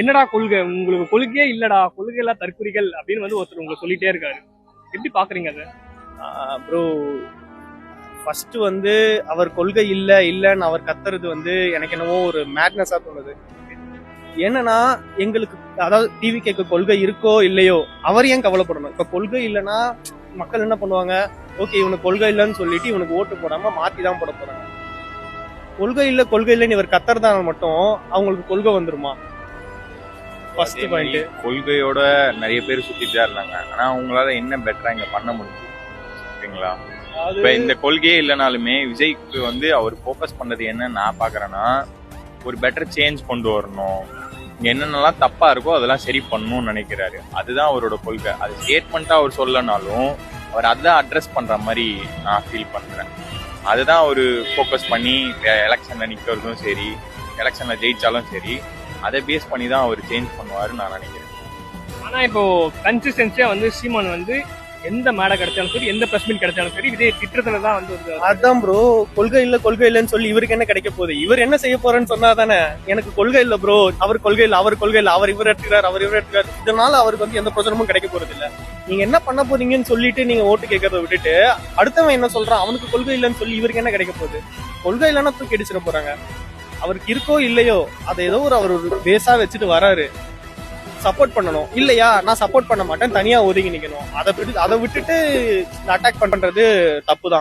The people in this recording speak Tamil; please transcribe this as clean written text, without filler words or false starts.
என்னடா கொள்கை, உங்களுக்கு கொள்கையே இல்லடா, கொள்கை எல்லாம் தற்குறிகள் அப்படின்னு வந்து ஒருத்தர் உங்களை சொல்லிட்டே இருக்காரு. எப்படி பாக்குறீங்க அதை? ப்ரோ, ஃபர்ஸ்ட் வந்து அவர் கொள்கை இல்ல இல்லன்னு அவர் கத்துறது வந்து எனக்கு என்னவோ ஒரு மேட்னஸா தோணுது. என்னன்னா, எங்களுக்கு அதாவது டிவிகேக்கு கொள்கை இருக்கோ இல்லையோ அவர் ஏன் கவலைப்படணும்? இப்ப கொள்கை இல்லைன்னா மக்கள் என்ன பண்ணுவாங்க? ஓகே, இவனுக்கு கொள்கை இல்லைன்னு சொல்லிட்டு இவனுக்கு ஓட்டு போடாம மாத்தி தான் போட போறாங்க. கொள்கை இல்லைன்னு இவர் கத்துறதால மட்டும் அவங்களுக்கு கொள்கை வந்துருமா? First point. கொள்கையோட நிறைய பேர் சுத்திட்டு தான் இருந்தாங்க. ஆனா அவங்களால என்ன பெட்டரா இங்க பண்ண முடியும்? ஓகேங்களா? இப்ப இந்த கொள்கையே இல்லைனாலுமே விஜய்க்கு வந்து அவர் ஃபோக்கஸ் பண்ணது என்னன்னு நான் பாக்குறேன்னா, ஒரு பெட்டர் சேஞ்ச் கொண்டு வரணும், இங்க என்னென்னலாம் தப்பா இருக்கோ அதெல்லாம் சரி பண்ணணும்னு நினைக்கிறாரு. அதுதான் அவரோட கொள்கை. அது ஸ்டேட்மெண்ட்டா அவர் சொல்லனாலும் அவர் அதான் அட்ரஸ் பண்ற மாதிரி நான் ஃபீல் பண்றேன். அதுதான் ஒரு ஃபோக்கஸ் பண்ணி எலெக்ஷன்ல நிக்கிறதும் சரி, எலெக்ஷன்ல ஜெயிச்சாலும் சரி, அதை பேஸ் பண்ணி தான் அவர் சேஞ்ச் பண்ணுவாருன்னு நான் நினைக்கிறேன். ஆனா இப்போ கன்சிஸ்டன்சியா வந்து சீமான் வந்து எந்த மேடை கிடைச்சாலும் சரி, எந்த பிரஸ் மீட் கிடைச்சாலும் சரி, விஜய் திட்டத்துல தான் வந்து அதான் ப்ரோ, கொள்கை இல்லைன்னு சொல்லி இவருக்கு என்ன கிடைக்க போகுது? இவர் என்ன செய்ய போறேன்னு சொன்னா தானே. எனக்கு கொள்கை இல்ல ப்ரோ, அவர் கொள்கை இல்ல, அவர் இவர் எடுத்துக்கிறார், இதனால அவருக்கு வந்து எந்த பிரச்சனமும் கிடைக்க போறது இல்ல. நீங்க என்ன பண்ண போறீங்கன்னு சொல்லிட்டு நீங்க ஓட்டு கேட்கறத விட்டுட்டு அடுத்தவன் என்ன சொல்றான், அவனுக்கு கொள்கை இல்லைன்னு சொல்லி இவருக்கு என்ன கிடைக்க போகுது? கொள்கை இல்லைன்னா தூக்கி அடிச்சிட போறாங்க. அவருக்கு இருக்கோ இல்லையோ அதை ஏதோ அவர் ஒரு பேஸா வச்சுட்டு வராரு. சப்போர்ட் பண்ணணும் இல்லையா? நான் சப்போர்ட் பண்ண மாட்டேன், தனியா ஒதுங்கி நிக்கணும். அதை விட்டுட்டு அட்டாக் பண்றது தப்பு தான்.